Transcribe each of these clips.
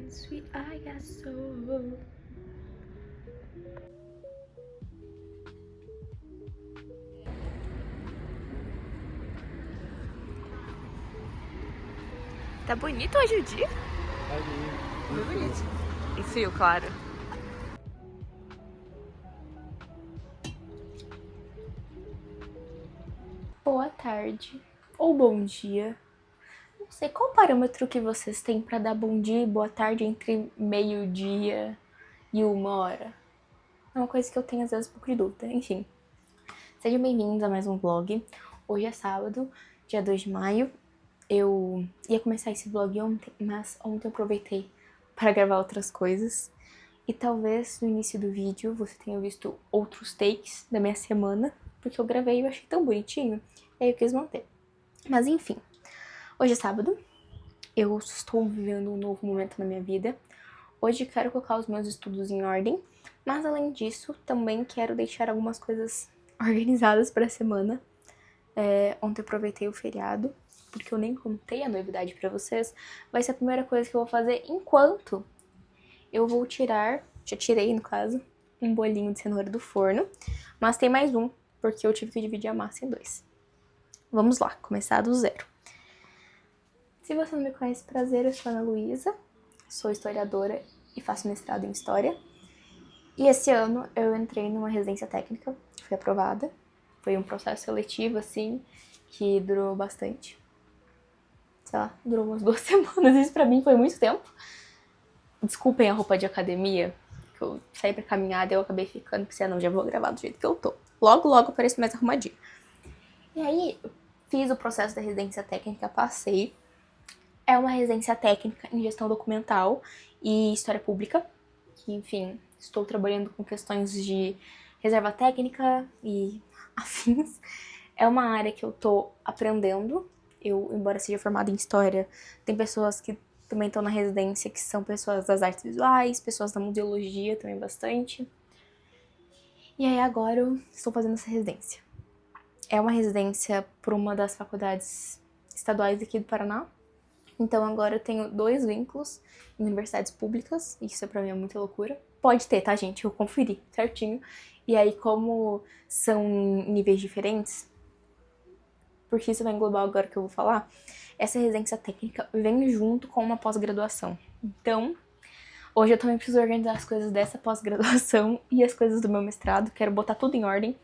sweet, I got soul. Tá bonito hoje o dia? Muito bonito. E frio, claro. Boa tarde. Ou bom dia. Não sei qual parâmetro que vocês têm pra dar bom dia e boa tarde entre meio-dia e 1 hora. É uma coisa que eu tenho às vezes um pouco de dúvida. Enfim. Sejam bem-vindos a mais um vlog. Hoje é sábado, dia 2 de maio. Eu ia começar esse vlog ontem, mas ontem eu aproveitei para gravar outras coisas. E talvez no início do vídeo você tenha visto outros takes da minha semana, porque eu gravei e eu achei tão bonitinho, e aí eu quis manter. Mas enfim, hoje é sábado, eu estou vivendo um novo momento na minha vida. Hoje quero colocar os meus estudos em ordem, mas além disso, também quero deixar algumas coisas organizadas para a semana. Ontem eu aproveitei o feriado, porque eu nem contei a novidade pra vocês. Vai ser a primeira coisa que eu vou fazer enquanto eu vou tirar, já tirei no caso, um bolinho de cenoura do forno. Mas tem mais um, porque eu tive que dividir a massa em 2. Vamos lá, começar do zero. Se você não me conhece, prazer, eu sou a Ana Luísa, sou historiadora e faço mestrado em História. E esse ano eu entrei numa residência técnica, fui aprovada. Foi um processo seletivo, assim, que durou bastante. Sei lá, durou umas 2 semanas, isso pra mim foi muito tempo. Desculpem a roupa de academia, que eu saí pra caminhada e eu acabei ficando, porque não, já vou gravar do jeito que eu tô. Logo, logo eu pareço mais arrumadinha. E aí, fiz o processo da residência técnica, passei. É uma residência técnica em gestão documental e história pública, que, enfim, estou trabalhando com questões de reserva técnica e afins. É uma área que eu tô aprendendo. Eu, embora seja formada em história, tem pessoas que também estão na residência que são pessoas das artes visuais, pessoas da museologia também bastante. E aí agora eu estou fazendo essa residência. É uma residência por uma das faculdades estaduais aqui do Paraná. Então agora eu tenho 2 vínculos em universidades públicas, e isso pra mim é muita loucura. Pode ter, tá, gente? Eu conferi certinho. E aí, como são em níveis diferentes, porque isso vai englobar agora que eu vou falar, essa residência técnica vem junto com uma pós-graduação. Então, hoje eu também preciso organizar as coisas dessa pós-graduação e as coisas do meu mestrado, quero botar tudo em ordem.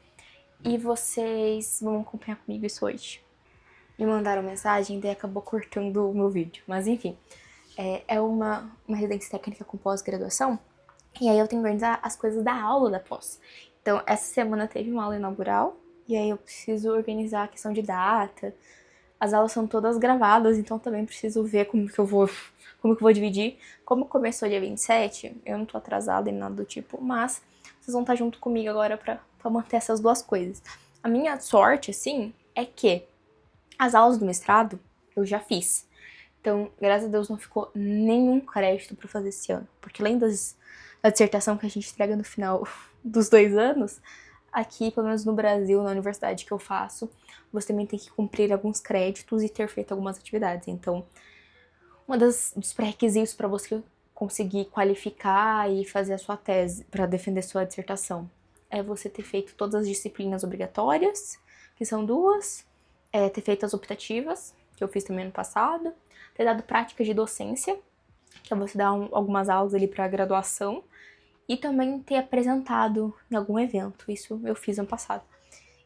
E vocês vão acompanhar comigo isso hoje. Me mandaram mensagem, daí acabou cortando o meu vídeo. Mas enfim, é uma residência técnica com pós-graduação. E aí eu tenho que organizar as coisas da aula da pós. Então, essa semana teve uma aula inaugural. E aí eu preciso organizar a questão de data. As aulas são todas gravadas, então também preciso ver como que eu vou dividir. Como começou dia 27, eu não tô atrasada nem nada do tipo, mas vocês vão estar junto comigo agora pra manter essas duas coisas. A minha sorte, assim, é que as aulas do mestrado eu já fiz. Então, graças a Deus, não ficou nenhum crédito pra fazer esse ano. Porque além da dissertação que a gente entrega no final dos 2 anos, aqui, pelo menos no Brasil, na universidade que eu faço, você também tem que cumprir alguns créditos e ter feito algumas atividades. Então, dos pré-requisitos para você conseguir qualificar e fazer a sua tese, para defender sua dissertação, é você ter feito todas as disciplinas obrigatórias, que são 2, ter feito as optativas, que eu fiz também ano passado, ter dado práticas de docência, que é você dar algumas aulas ali para graduação, e também ter apresentado em algum evento. Isso eu fiz ano passado.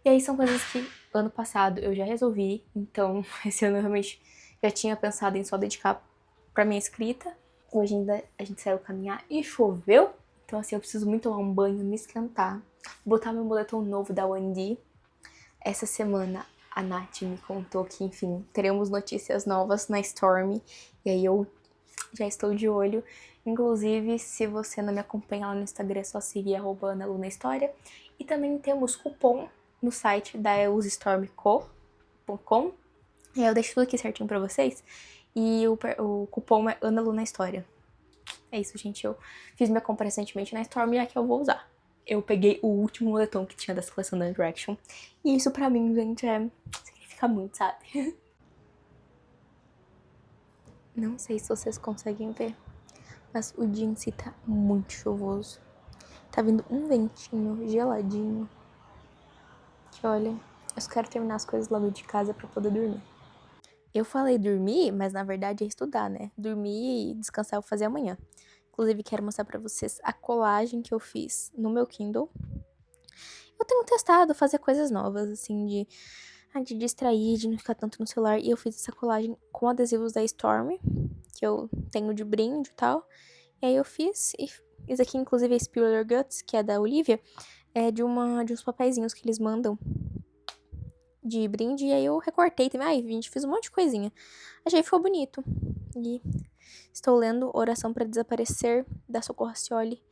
E aí são coisas que ano passado eu já resolvi, então esse ano eu realmente já tinha pensado em só dedicar pra minha escrita. Hoje ainda a gente saiu caminhar e choveu, então assim, eu preciso muito tomar um banho, me esquentar, botar meu moletom novo da 1D. Essa semana a Nath me contou que, enfim, teremos notícias novas na Storm, e aí eu já estou de olho. Inclusive, se você não me acompanha lá no Instagram, é só seguir @analunahistoria. E também temos cupom no site da eustormco.com. E aí eu deixo tudo aqui certinho pra vocês. E o cupom é AnaLunaHistória. É isso, gente. Eu fiz minha compra recentemente na Storm e é a que eu vou usar. Eu peguei o último moletom que tinha dessa coleção da Direction. E isso pra mim, gente, significa muito, sabe? Não sei se vocês conseguem ver, Mas o dia em si tá muito chuvoso. Tá vindo um ventinho geladinho. Que olha, eu só quero terminar as coisas logo de casa pra poder dormir. Eu falei dormir, mas na verdade é estudar, né? Dormir e descansar eu vou fazer amanhã. Inclusive, quero mostrar pra vocês a colagem que eu fiz no meu Kindle. Eu tenho testado fazer coisas novas, assim, de distrair, de não ficar tanto no celular. E eu fiz essa colagem com adesivos da Storm, que eu tenho de brinde e tal. E aí eu fiz, e esse aqui, inclusive, é Spill Your Guts, que é da Olivia, é de uns papeizinhos que eles mandam de brinde. E aí eu recortei também. Ai, gente, fiz um monte de coisinha. Achei que ficou bonito. E estou lendo Oração para Desaparecer, da Socorro Cioli.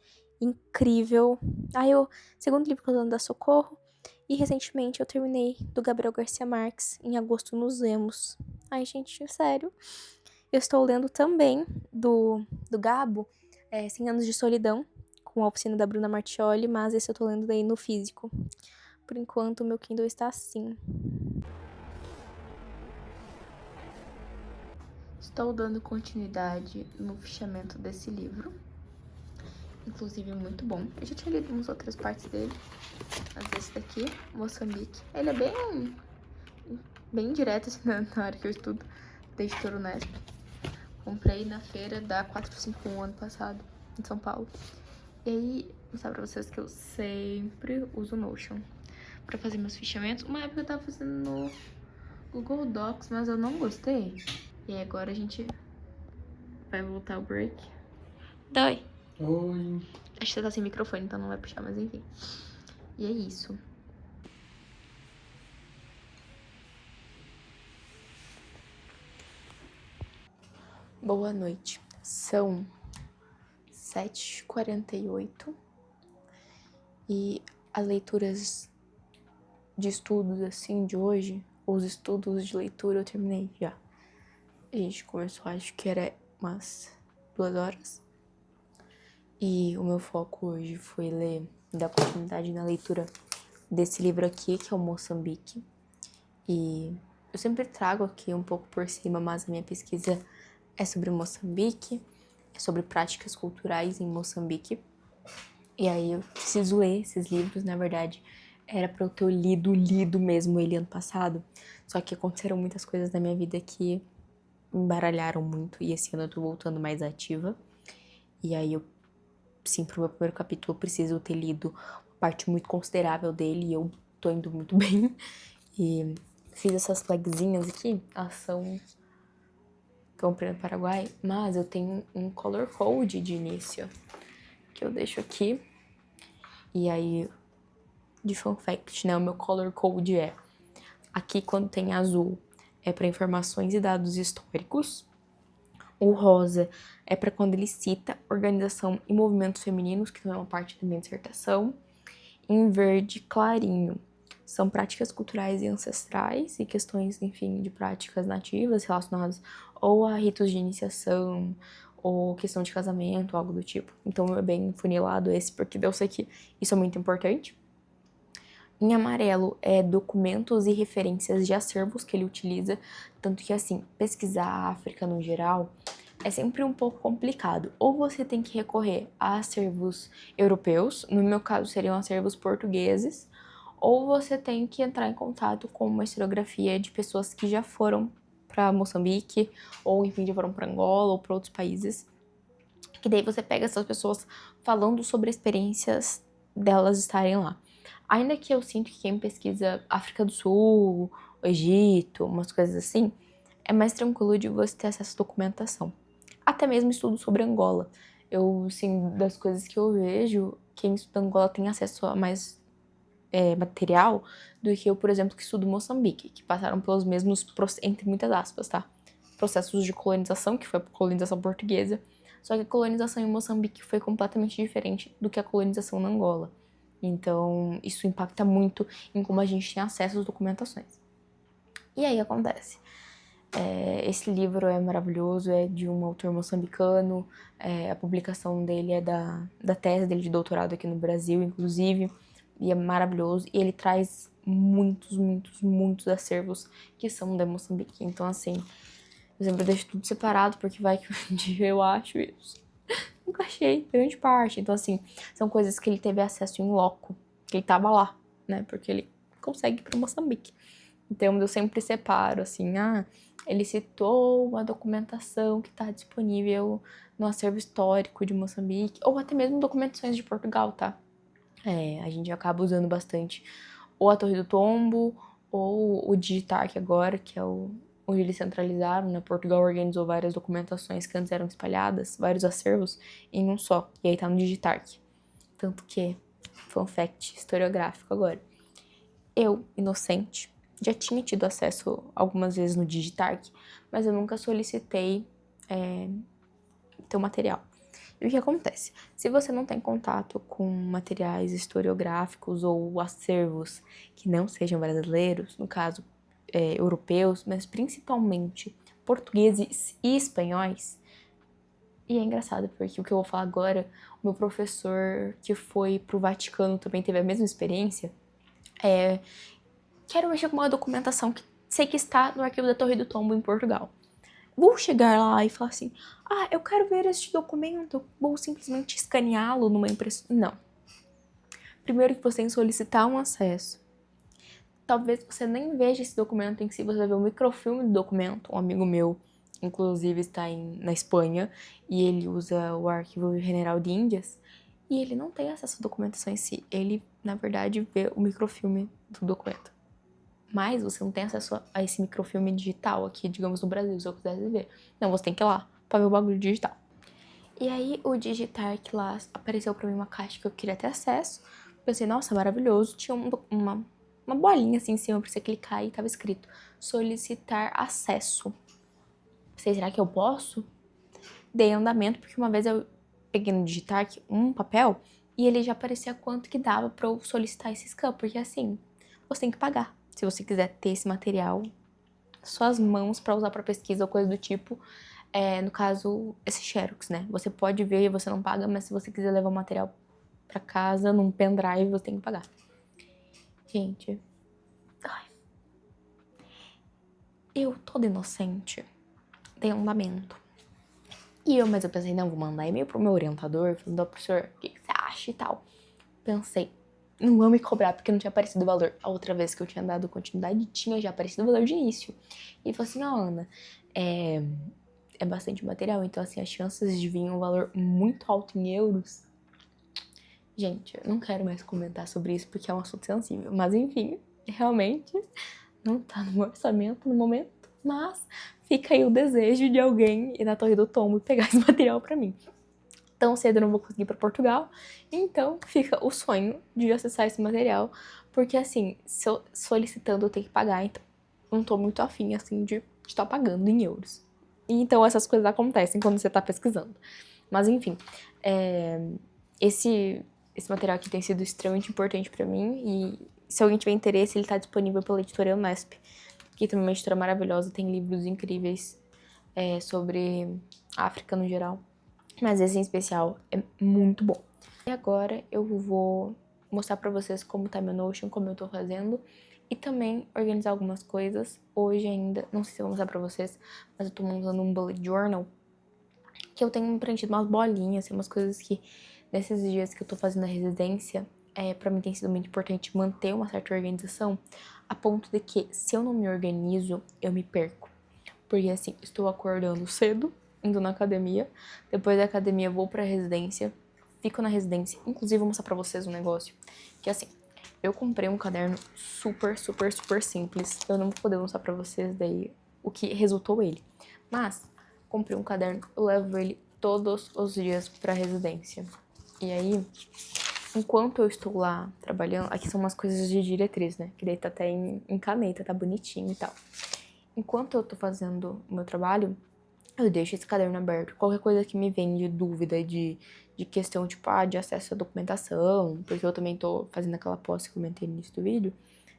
Incrível. Aí o segundo livro que eu tô lendo da Socorro. E recentemente eu terminei do Gabriel Garcia Marques, em agosto nos Vemos. Ai, gente, sério. Eu estou lendo também do Gabo, 100 Anos de Solidão, com a oficina da Bruna Martioli, mas esse eu tô lendo daí no físico. Por enquanto, o meu Kindle está assim. Estou dando continuidade no fichamento desse livro. Inclusive, muito bom. Eu já tinha lido umas outras partes dele. Mas esse daqui, Moçambique, ele é bem direto, assim, na área que eu estudo, da Editora Unesp. Comprei na feira da 451 ano passado, em São Paulo. E aí, vou mostrar pra vocês que eu sempre uso o Notion pra fazer meus fichamentos. Uma época eu tava fazendo no Google Docs, mas eu não gostei. E aí agora a gente vai voltar ao break. Doi. Oi. Acho que você tá sem microfone, então não vai puxar, mas enfim. E é isso. Boa noite. São 7h48 e as leituras de estudos, assim, de hoje, os estudos de leitura eu terminei já. A gente começou, acho que era umas 2 horas. E o meu foco hoje foi dar continuidade na leitura desse livro aqui, que é o Moçambique. E eu sempre trago aqui um pouco por cima, mas a minha pesquisa é sobre Moçambique, é sobre práticas culturais em Moçambique. E aí eu preciso ler esses livros, na verdade. Era pra eu ter lido mesmo ele ano passado. Só que aconteceram muitas coisas na minha vida que me embaralharam muito. E esse ano eu tô voltando mais ativa. E aí sim, pro meu primeiro capítulo eu preciso ter lido uma parte muito considerável dele. E eu tô indo muito bem. E fiz essas flagzinhas aqui. Elas são... comprei no Paraguai. Mas eu tenho um color code de início, que eu deixo aqui. E aí, de fun fact, né? O meu color code é... aqui, quando tem azul, é para informações e dados históricos. O rosa é para quando ele cita organização e movimentos femininos, que não é uma parte da minha dissertação. Em verde clarinho, são práticas culturais e ancestrais e questões, enfim, de práticas nativas relacionadas ou a ritos de iniciação, ou questão de casamento, algo do tipo. Então é bem funilado esse, porque eu sei que isso é muito importante. Em amarelo é documentos e referências de acervos que ele utiliza, tanto que, assim, pesquisar a África no geral é sempre um pouco complicado. Ou você tem que recorrer a acervos europeus, no meu caso seriam acervos portugueses, ou você tem que entrar em contato com uma historiografia de pessoas que já foram para Moçambique, ou enfim, já foram para Angola ou para outros países, que daí você pega essas pessoas falando sobre experiências delas estarem lá. Ainda que eu sinto que quem pesquisa África do Sul, o Egito, umas coisas assim, é mais tranquilo de você ter acesso à documentação. Até mesmo estudo sobre Angola. Eu, assim, das coisas que eu vejo, quem estuda Angola tem acesso a mais material do que eu, por exemplo, que estudo Moçambique, que passaram pelos mesmos, entre muitas aspas, tá? Processos de colonização, que foi a colonização portuguesa, só que a colonização em Moçambique foi completamente diferente do que a colonização na Angola. Então, isso impacta muito em como a gente tem acesso às documentações. E aí acontece. Esse livro é maravilhoso, é de um autor moçambicano, a publicação dele é da tese dele de doutorado aqui no Brasil, inclusive, e é maravilhoso. E ele traz muitos acervos que são de Moçambique. Então, assim, eu sempre deixo tudo separado, porque vai que um dia eu acho isso. Nunca achei, grande parte. Então, assim, são coisas que ele teve acesso em loco, que ele tava lá, né? Porque ele consegue ir pra Moçambique. Então, eu sempre separo, assim, ele citou uma documentação que tá disponível no acervo histórico de Moçambique, ou até mesmo documentações de Portugal, tá? A gente acaba usando bastante ou a Torre do Tombo, ou o Digitarc agora, que é onde eles centralizaram, né? Portugal organizou várias documentações que antes eram espalhadas, vários acervos, em um só. E aí tá no Digitarc. Tanto que, fun fact historiográfico agora. Eu, inocente, já tinha tido acesso algumas vezes no Digitarc, mas eu nunca solicitei ter o material. E o que acontece? Se você não tem contato com materiais historiográficos ou acervos que não sejam brasileiros, no caso, europeus, mas principalmente portugueses e espanhóis, e é engraçado porque o que eu vou falar agora, o meu professor que foi pro Vaticano também teve a mesma experiência, quero mexer com uma documentação que sei que está no arquivo da Torre do Tombo em Portugal. Vou chegar lá e falar assim, eu quero ver este documento, vou simplesmente escaneá-lo numa impressora. Não. Primeiro que você tem que solicitar um acesso. Talvez você nem veja esse documento em si, você vai ver um microfilme do documento. Um amigo meu, inclusive, está na Espanha e ele usa o arquivo general de Índias e ele não tem acesso à documentação em si. Ele, na verdade, vê o microfilme do documento. Mas você não tem acesso a esse microfilme digital aqui, digamos, no Brasil, se eu quisesse ver. Não, você tem que ir lá pra ver o bagulho digital. E aí, o Digitarc lá, apareceu pra mim uma caixa que eu queria ter acesso. Pensei, nossa, maravilhoso. Tinha uma bolinha assim em cima pra você clicar e tava escrito solicitar acesso. Pensei, será que eu posso? Dei andamento, porque uma vez eu peguei no Digitarc um papel e ele já aparecia quanto que dava pra eu solicitar esse scan, porque assim, você tem que pagar. Se você quiser ter esse material, suas mãos para usar para pesquisa ou coisa do tipo, no caso, esse Xerox, né? Você pode ver e você não paga, mas se você quiser levar o material para casa num pendrive, você tem que pagar. Gente, eu toda inocente, dei andamento. Mas eu pensei, não, vou mandar e-mail pro meu orientador, falando, professor, o que você acha e tal. Pensei, não vão me cobrar porque não tinha aparecido o valor. A outra vez que eu tinha dado continuidade, tinha já aparecido o valor de início. E ele falou assim, Ana, é bastante material, então assim, as chances de vir um valor muito alto em euros. Gente, eu não quero mais comentar sobre isso porque é um assunto sensível. Mas enfim, realmente não tá no meu orçamento no momento. Mas fica aí o desejo de alguém ir na Torre do Tombo e pegar esse material pra mim. Tão cedo eu não vou conseguir ir pra Portugal, então fica o sonho de acessar esse material, porque assim, se eu solicitando eu tenho que pagar, então não tô muito afim assim de estar pagando em euros. E então essas coisas acontecem quando você tá pesquisando. Mas enfim, esse material aqui tem sido extremamente importante pra mim e se alguém tiver interesse, ele tá disponível pela editora Unesp, que também é uma editora maravilhosa, tem livros incríveis sobre África no geral. Mas esse em especial é muito bom. E agora eu vou mostrar pra vocês como tá meu Notion, como eu tô fazendo. E também organizar algumas coisas. Hoje ainda, não sei se eu vou mostrar pra vocês, mas eu tô montando um bullet journal. Que eu tenho preenchido umas bolinhas, umas coisas que nesses dias que eu tô fazendo a residência, pra mim tem sido muito importante manter uma certa organização. A ponto de que, se eu não me organizo, eu me perco. Porque assim, estou acordando cedo, indo na academia. Depois da academia, vou pra residência. Fico na residência. Inclusive, vou mostrar pra vocês um negócio. Que assim, eu comprei um caderno super, super, super simples. Eu não vou poder mostrar pra vocês daí o que resultou ele. Mas, comprei um caderno. Eu levo ele todos os dias pra residência. E aí, enquanto eu estou lá trabalhando... Aqui são umas coisas de diretriz, né? Que daí tá até em caneta, tá bonitinho e tal. Enquanto eu tô fazendo o meu trabalho, eu deixo esse caderno aberto. Qualquer coisa que me vem de dúvida, de questão, tipo, de acesso à documentação, porque eu também tô fazendo aquela posse que eu comentei no início do vídeo,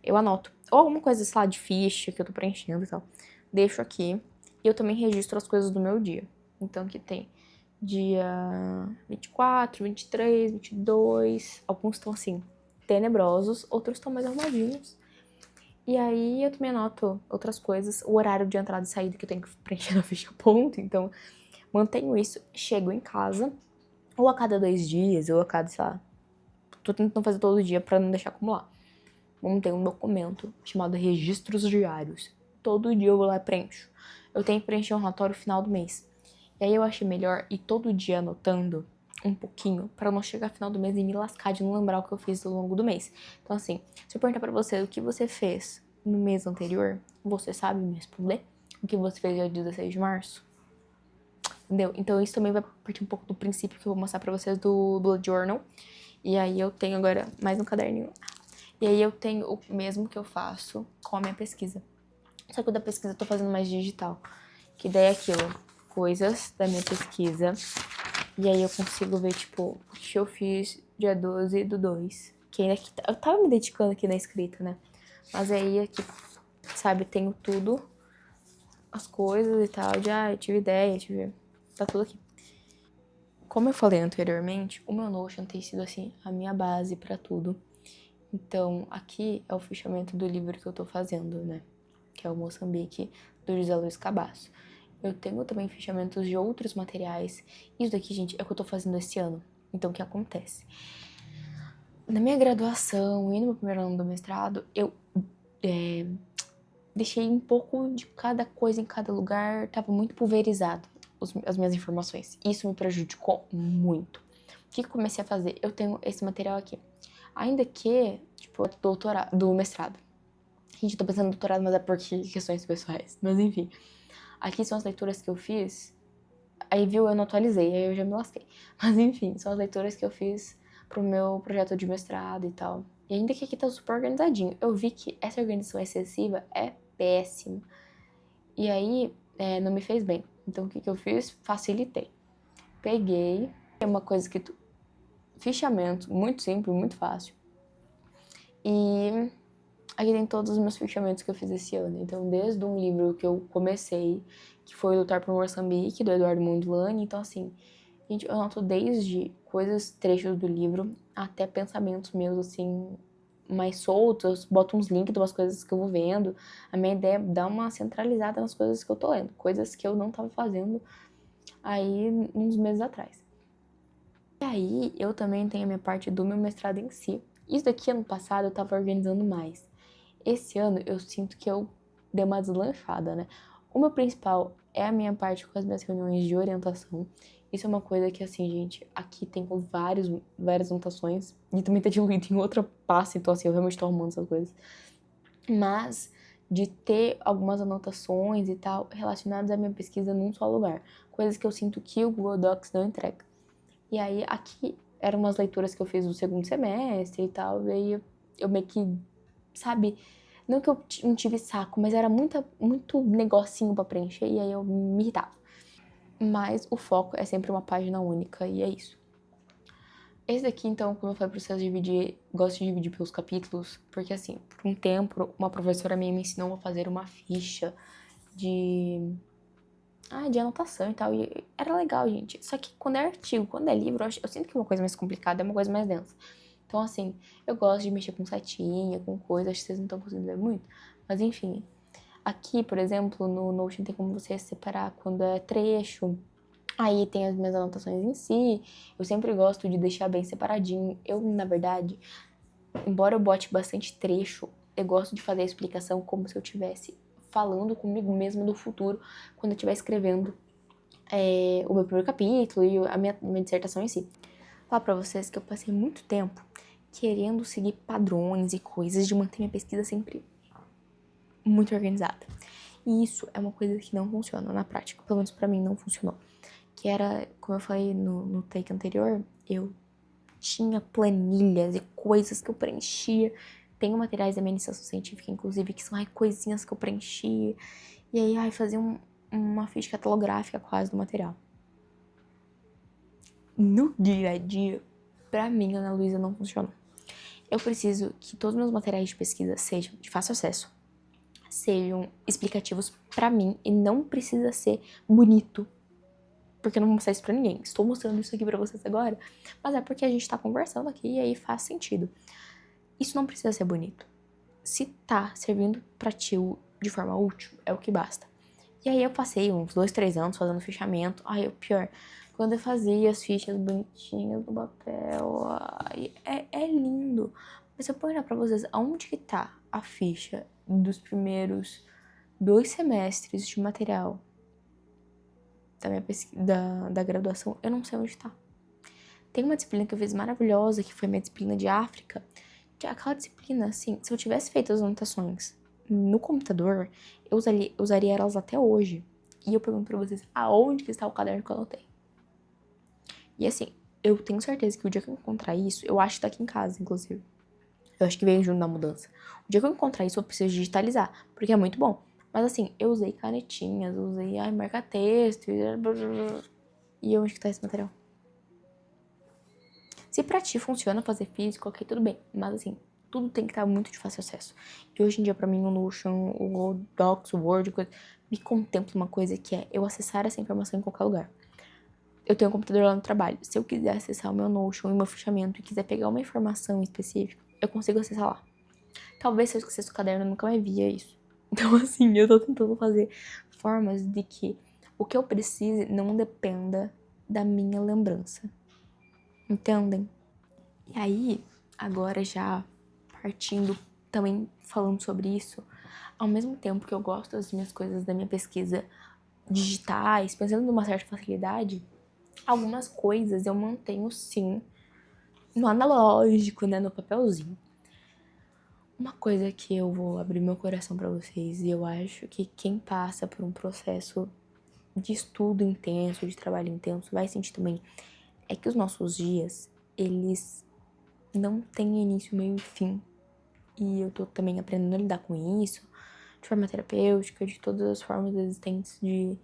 eu anoto. Ou alguma coisa, sei lá, de ficha que eu tô preenchendo e tal. Deixo aqui. E eu também registro as coisas do meu dia. Então, aqui tem dia 24, 23, 22. Alguns estão, assim, tenebrosos. Outros estão mais arrumadinhos. E aí eu também anoto outras coisas, o horário de entrada e saída que eu tenho que preencher na ficha ponto, então mantenho isso, chego em casa ou a cada 2 dias, ou a cada, sei lá, tô tentando fazer todo dia pra não deixar acumular. Montei um documento chamado Registros Diários. Todo dia eu vou lá e preencho. Eu tenho que preencher um relatório final do mês. E aí eu achei melhor ir todo dia anotando um pouquinho pra eu não chegar no final do mês e me lascar de não lembrar o que eu fiz ao longo do mês. Então assim, se eu perguntar pra você o que você fez no mês anterior, você sabe me responder? O que você fez dia 16 de março? Entendeu? Então isso também vai partir um pouco do princípio que eu vou mostrar pra vocês do Bullet Journal. E aí eu tenho agora mais um caderninho. E aí eu tenho o mesmo que eu faço com a minha pesquisa. Só que o da pesquisa eu tô fazendo mais digital. Que daí é aquilo, coisas da minha pesquisa. E aí eu consigo ver, tipo, o que eu fiz dia 12/2. Que ainda que eu tava me dedicando aqui na escrita, né? Mas aí aqui, sabe, tenho tudo, as coisas e tal. Eu tive ideia, tá tudo aqui. Como eu falei anteriormente, o meu Notion tem sido, assim, a minha base pra tudo. Então, aqui é o fichamento do livro que eu tô fazendo, né? Que é o Moçambique, do José Luiz Cabasso. Eu tenho também fichamentos de outros materiais. Isso daqui, gente, é o que eu tô fazendo esse ano. Então, o que acontece? Na minha graduação e no meu primeiro ano do mestrado, eu deixei um pouco de cada coisa em cada lugar. Tava muito pulverizado as minhas informações. Isso me prejudicou muito. O que eu comecei a fazer? Eu tenho esse material aqui. Ainda que, tipo, do mestrado. Gente, eu tô pensando no doutorado, mas é porque questões pessoais. Mas enfim. Aqui são as leituras que eu fiz. Aí, viu, eu não atualizei, aí eu já me lasquei. Mas enfim, são as leituras que eu fiz pro meu projeto de mestrado e tal. E ainda que aqui tá super organizadinho. Eu vi que essa organização excessiva é péssima. E aí, não me fez bem. Então, o que eu fiz? Facilitei. Peguei. É uma coisa que fichamento, muito simples, muito fácil. E aqui tem todos os meus fechamentos que eu fiz esse ano. Então, desde um livro que eu comecei, que foi Lutar por Moçambique, do Eduardo Mondlane. Então, assim, gente, eu anoto desde coisas, trechos do livro, até pensamentos meus, assim, mais soltos. Boto uns links de umas coisas que eu vou vendo. A minha ideia é dar uma centralizada nas coisas que eu tô lendo. Coisas que eu não tava fazendo aí uns meses atrás. E aí, eu também tenho a minha parte do meu mestrado em si. Isso daqui, ano passado, eu tava organizando mais. Esse ano, eu sinto que eu dei uma deslanchada, né? O meu principal é a minha parte com as minhas reuniões de orientação. Isso é uma coisa que, assim, gente, aqui tem várias anotações. E também tá diluído em outra pasta, então, assim, eu realmente tô arrumando essas coisas. Mas de ter algumas anotações e tal relacionadas à minha pesquisa num só lugar. Coisas que eu sinto que o Google Docs não entrega. E aí, aqui eram umas leituras que eu fiz no segundo semestre e tal, e aí eu meio que, sabe, não que eu não tive saco, mas era muito negocinho pra preencher, e aí eu me irritava. Mas o foco é sempre uma página única, e é isso. Esse daqui, então, como eu falei pra vocês, gosto de dividir pelos capítulos, porque assim, por um tempo, uma professora minha me ensinou a fazer uma ficha de anotação e tal, e era legal, gente. Só que quando é artigo, quando é livro, eu sinto que é uma coisa mais complicada, é uma coisa mais densa. Então, assim, eu gosto de mexer com setinha, com coisa, acho que vocês não estão conseguindo ver muito. Mas, enfim, aqui, por exemplo, no Notion tem como você separar quando é trecho. Aí tem as minhas anotações em si. Eu sempre gosto de deixar bem separadinho. Eu, na verdade, embora eu bote bastante trecho, eu gosto de fazer a explicação como se eu estivesse falando comigo mesmo do futuro, quando eu estiver escrevendo o meu primeiro capítulo e a minha dissertação em si. Falar pra vocês que eu passei muito tempo querendo seguir padrões e coisas de manter minha pesquisa sempre muito organizada. E isso é uma coisa que não funciona na prática, pelo menos pra mim não funcionou. Que era, como eu falei no take anterior, eu tinha planilhas e coisas que eu preenchia. Tenho materiais da minha iniciação científica, inclusive, que são coisinhas que eu preenchia. E aí, fazia uma ficha catalográfica quase do material. No dia a dia, pra mim, Ana Luísa, não funciona. Eu preciso que todos os meus materiais de pesquisa sejam de fácil acesso, sejam explicativos pra mim e não precisa ser bonito, porque eu não vou mostrar isso pra ninguém. Estou mostrando isso aqui pra vocês agora, mas é porque a gente tá conversando aqui e aí faz sentido. Isso não precisa ser bonito. Se tá servindo pra ti de forma útil, é o que basta. E aí eu passei uns 2, 3 anos fazendo fechamento. Ai, o pior, quando eu fazia as fichas bonitinhas do papel, ai, é lindo. Mas eu ponho lá pra vocês, aonde que tá a ficha dos primeiros 2 semestres de material da minha da graduação? Eu não sei onde tá. Tem uma disciplina que eu fiz maravilhosa, que foi minha disciplina de África. Que aquela disciplina, assim, se eu tivesse feito as anotações no computador, eu usaria elas até hoje. E eu pergunto pra vocês, aonde que está o caderno que eu anotei? E assim, eu tenho certeza que o dia que eu encontrar isso, eu acho que tá aqui em casa, inclusive. Eu acho que veio junto da mudança. O dia que eu encontrar isso, eu preciso digitalizar, porque é muito bom. Mas assim, eu usei canetinhas, usei marca-texto, e onde que tá esse material? Se pra ti funciona fazer físico, ok, tudo bem. Mas assim, tudo tem que estar muito de fácil acesso. E hoje em dia, pra mim, o Notion, o Docs, o Word, me contempla uma coisa que é eu acessar essa informação em qualquer lugar. Eu tenho um computador lá no trabalho. Se eu quiser acessar o meu Notion e o meu fichamento e quiser pegar uma informação específica, eu consigo acessar lá. Talvez se eu esquecesse o caderno, eu nunca mais via isso. Então, assim, eu tô tentando fazer formas de que o que eu precise não dependa da minha lembrança. Entendem? E aí, agora já partindo também falando sobre isso, ao mesmo tempo que eu gosto das minhas coisas da minha pesquisa digitais, pensando numa certa facilidade, algumas coisas eu mantenho sim no analógico, né, no papelzinho. Uma coisa que eu vou abrir meu coração pra vocês, e eu acho que quem passa por um processo de estudo intenso, de trabalho intenso, vai sentir também, é que os nossos dias, eles não têm início, meio e fim. E eu tô também aprendendo a lidar com isso, de forma terapêutica, de todas as formas existentes, de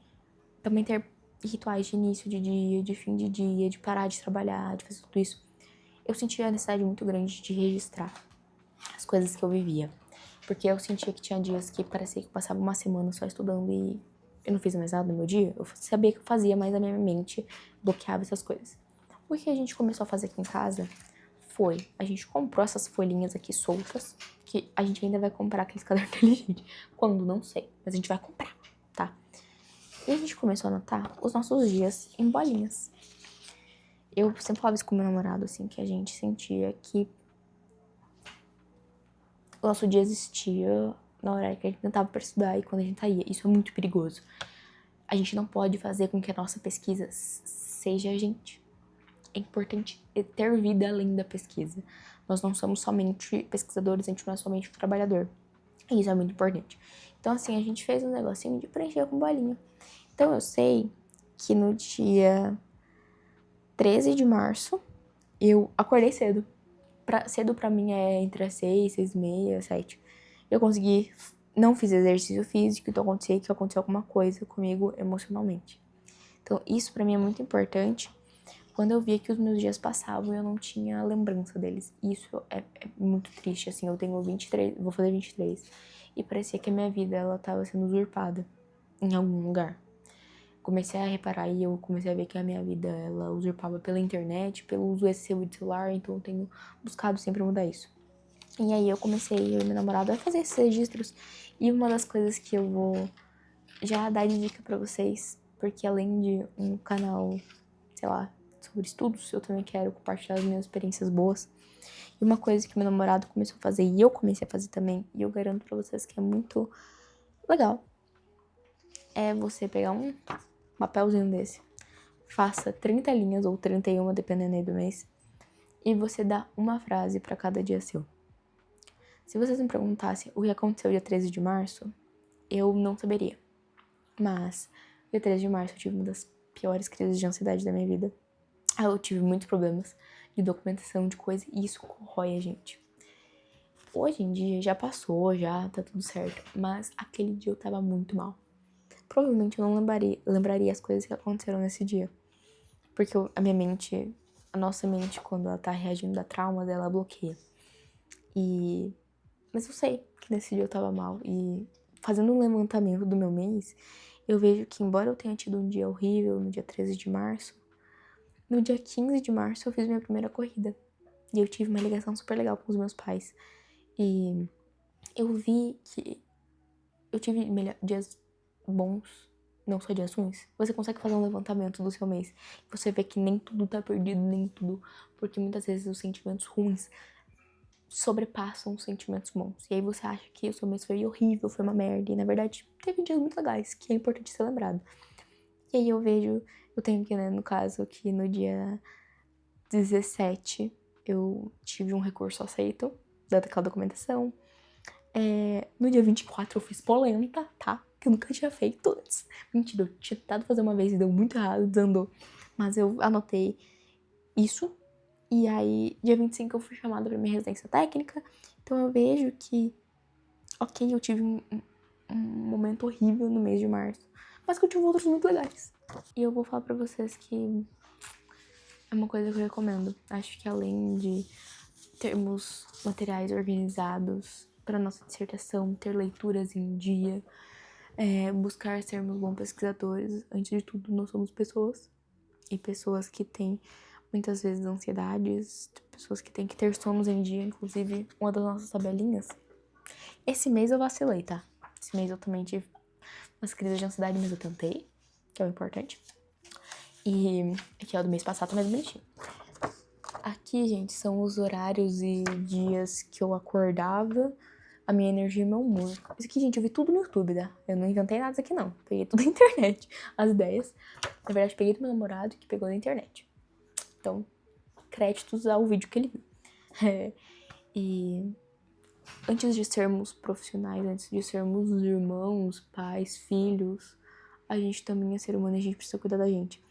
também ter rituais de início de dia, de fim de dia, de parar de trabalhar, de fazer tudo isso. Eu senti a necessidade muito grande de registrar as coisas que eu vivia. Porque eu sentia que tinha dias que parecia que eu passava uma semana só estudando e eu não fiz mais nada no meu dia. Eu sabia que eu fazia, mas a minha mente bloqueava essas coisas. O que a gente começou a fazer aqui em casa foi, a gente comprou essas folhinhas aqui soltas, que a gente ainda vai comprar aqueles cadernos inteligentes. Quando? Não sei, mas a gente vai comprar, tá? E a gente começou a anotar os nossos dias em bolinhas. Eu sempre falava isso com meu namorado, assim, que a gente sentia que o nosso dia existia na hora que a gente tentava para estudar e quando a gente saía. Isso é muito perigoso. A gente não pode fazer com que a nossa pesquisa seja a gente. É importante ter vida além da pesquisa. Nós não somos somente pesquisadores, a gente não é somente um trabalhador. E isso é muito importante. Então, assim, a gente fez um negocinho de preencher com bolinha. Então, eu sei que no dia 13 de março, eu acordei cedo. Cedo pra mim é entre as 6, 6 e meia, 7. Eu consegui, não fiz exercício físico, então aconteceu alguma coisa comigo emocionalmente. Então, isso pra mim é muito importante. Quando eu via que os meus dias passavam e eu não tinha lembrança deles. Isso é muito triste, assim, eu tenho 23, vou fazer 23. E parecia que a minha vida, ela tava sendo usurpada em algum lugar. Comecei a reparar e eu comecei a ver que a minha vida, ela usurpava pela internet, pelo uso excessivo de celular, então eu tenho buscado sempre mudar isso. E aí eu comecei, eu e meu namorado, a fazer esses registros. E uma das coisas que eu vou já dar de dica pra vocês, porque além de um canal, sei lá, sobre estudos, eu também quero compartilhar as minhas experiências boas. E uma coisa que meu namorado começou a fazer e eu comecei a fazer também, e eu garanto pra vocês que é muito legal, é você pegar um papelzinho desse, faça 30 linhas ou 31, dependendo aí do mês, e você dá uma frase pra cada dia seu. Se vocês me perguntassem o que aconteceu dia 13 de março, eu não saberia. Mas, dia 13 de março eu tive uma das piores crises de ansiedade da minha vida. Eu tive muitos problemas de documentação de coisa e isso corrói a gente. Hoje em dia já passou, já tá tudo certo, mas aquele dia eu tava muito mal. Provavelmente eu não lembraria as coisas que aconteceram nesse dia. Porque a minha mente, a nossa mente, quando ela tá reagindo a traumas, ela bloqueia. Mas eu sei que nesse dia eu tava mal. E fazendo um levantamento do meu mês, eu vejo que embora eu tenha tido um dia horrível no dia 13 de março, no dia 15 de março eu fiz minha primeira corrida. E eu tive uma ligação super legal com os meus pais. E eu vi que eu tive dias bons não só dias ruins, você consegue fazer um levantamento do seu mês. Você vê que nem tudo tá perdido, nem tudo. Porque muitas vezes os sentimentos ruins sobrepassam os sentimentos bons. E aí você acha que o seu mês foi horrível, foi uma merda. E na verdade, teve dias muito legais, que é importante ser lembrado. E aí eu tenho aqui, né, no caso, que no dia 17 eu tive um recurso aceito, daquela documentação. No dia 24 eu fiz polenta, tá? Que eu nunca tinha feito antes. Mentira, eu tinha tentado fazer uma vez e deu muito errado, desandou. Mas eu anotei isso. E aí, dia 25 eu fui chamada pra minha residência técnica. Então eu vejo que, ok, eu tive um momento horrível no mês de março. Mas que eu tive outros muito legais. E eu vou falar pra vocês que é uma coisa que eu recomendo. Acho que além de termos materiais organizados para nossa dissertação, ter leituras em dia, buscar sermos bons pesquisadores. Antes de tudo, nós somos pessoas. E pessoas que têm, muitas vezes, ansiedades. Pessoas que têm que ter sonos em dia. Inclusive, uma das nossas tabelinhas. Esse mês eu vacilei, tá? Esse mês eu também tive umas crises de ansiedade, mas eu tentei, que é o importante. E aqui, ó, do mês passado, tá mais bonitinho. Aqui, gente, são os horários e dias que eu acordava, a minha energia e meu humor. Isso aqui, gente, eu vi tudo no YouTube, tá? Eu não inventei nada aqui, não. Peguei tudo na internet. As ideias. Na verdade, peguei do meu namorado, que pegou na internet. Então, créditos ao vídeo que ele viu. E antes de sermos profissionais, antes de sermos irmãos, pais, filhos, a gente também é ser humano e a gente precisa cuidar da gente.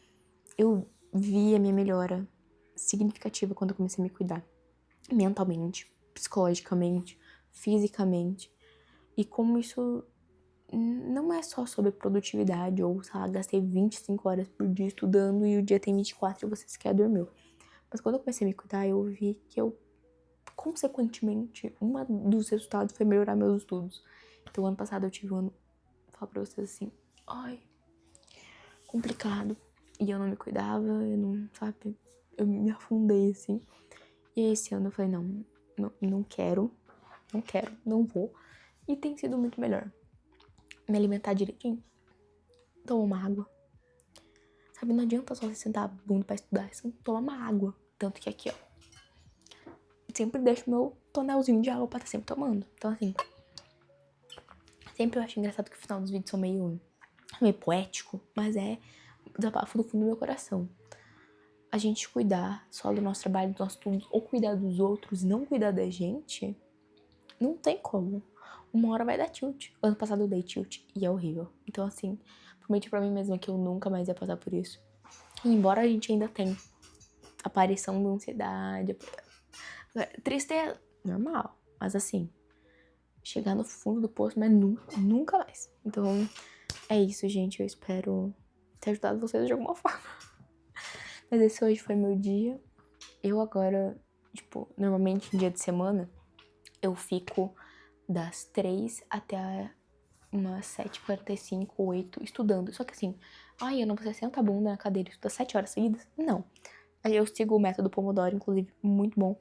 Eu vi a minha melhora significativa quando eu comecei a me cuidar. Mentalmente, psicologicamente, fisicamente. E como isso não é só sobre produtividade ou, sei lá, gastei 25 horas por dia estudando e o dia tem 24 e você sequer dormiu. Mas quando eu comecei a me cuidar, eu vi que eu, consequentemente, um dos resultados foi melhorar meus estudos. Então, ano passado eu tive um ano, vou falar pra vocês assim, complicado. E eu não me cuidava, eu não, sabe, eu me afundei, assim. E esse ano eu falei, não quero, não vou. E tem sido muito melhor. Me alimentar direitinho, tomar uma água. Sabe, não adianta só você sentar a bunda pra estudar, você tem que tomar uma água. Tanto que aqui, ó, sempre deixo meu tonelzinho de água pra estar sempre tomando. Então, assim, sempre eu acho engraçado que o final dos vídeos são meio poético, mas é desabafo do fundo do meu coração. A gente cuidar só do nosso trabalho, do nosso estudo, ou cuidar dos outros e não cuidar da gente, não tem como. Uma hora vai dar tilt. Ano passado eu dei tilt e é horrível. Então, assim, prometi pra mim mesma que eu nunca mais ia passar por isso. E embora a gente ainda tenha aparição da ansiedade, tristeza, normal. Mas assim, chegar no fundo do poço, mas nunca mais. Então, é isso, gente. Eu espero ter ajudado vocês de alguma forma. Mas esse hoje foi meu dia. Eu agora, tipo, normalmente em dia de semana, eu fico das 3 até umas 7h45, 8 estudando. Só que assim, eu não preciso sentar a bunda na cadeira e estudar 7 horas seguidas? Não. Aí eu sigo o método Pomodoro, inclusive, muito bom.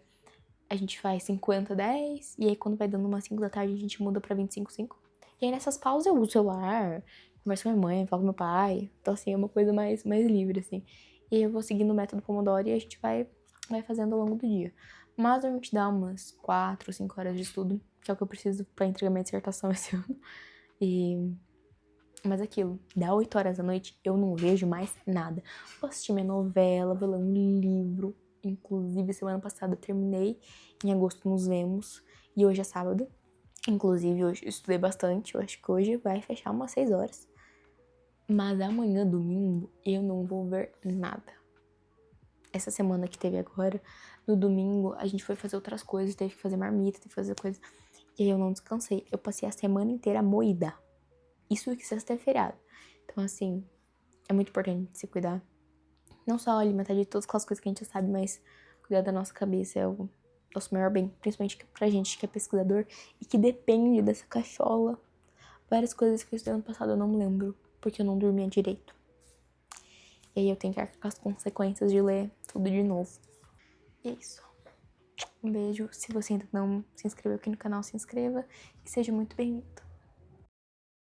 A gente faz 50, 10, e aí quando vai dando umas 5 da tarde, a gente muda pra 25, 5. E aí nessas pausas eu uso o celular, converso com minha mãe, falo com meu pai. Então assim, é uma coisa mais livre, assim. E aí eu vou seguindo o método Pomodoro e a gente vai fazendo ao longo do dia. Mas a gente dá umas 4, 5 horas de estudo, que é o que eu preciso pra entregar minha dissertação esse ano. Mas aquilo, dá 8 horas da noite, eu não vejo mais nada. Vou assistir minha novela, vou ler um livro. Inclusive, semana passada eu terminei. Em agosto nos vemos. E hoje é sábado. Inclusive, hoje eu estudei bastante. Eu acho que hoje vai fechar umas 6 horas. Mas amanhã, domingo, eu não vou ver nada. Essa semana que teve agora, no domingo, a gente foi fazer outras coisas. Teve que fazer marmita, teve que fazer coisa. E aí eu não descansei. Eu passei a semana inteira moída. Isso que sexta é feriado. Então, assim, é muito importante se cuidar. Não só alimentar de todas aquelas coisas que a gente já sabe, mas cuidar da nossa cabeça é o nosso maior bem. Principalmente pra gente que é pesquisador e que depende dessa cachola. Várias coisas que eu estudei ano passado eu não lembro, porque eu não dormia direito. E aí eu tenho que arcar com as consequências de ler tudo de novo. E é isso. Um beijo. Se você ainda não se inscreveu aqui no canal, se inscreva. E seja muito bem-vindo.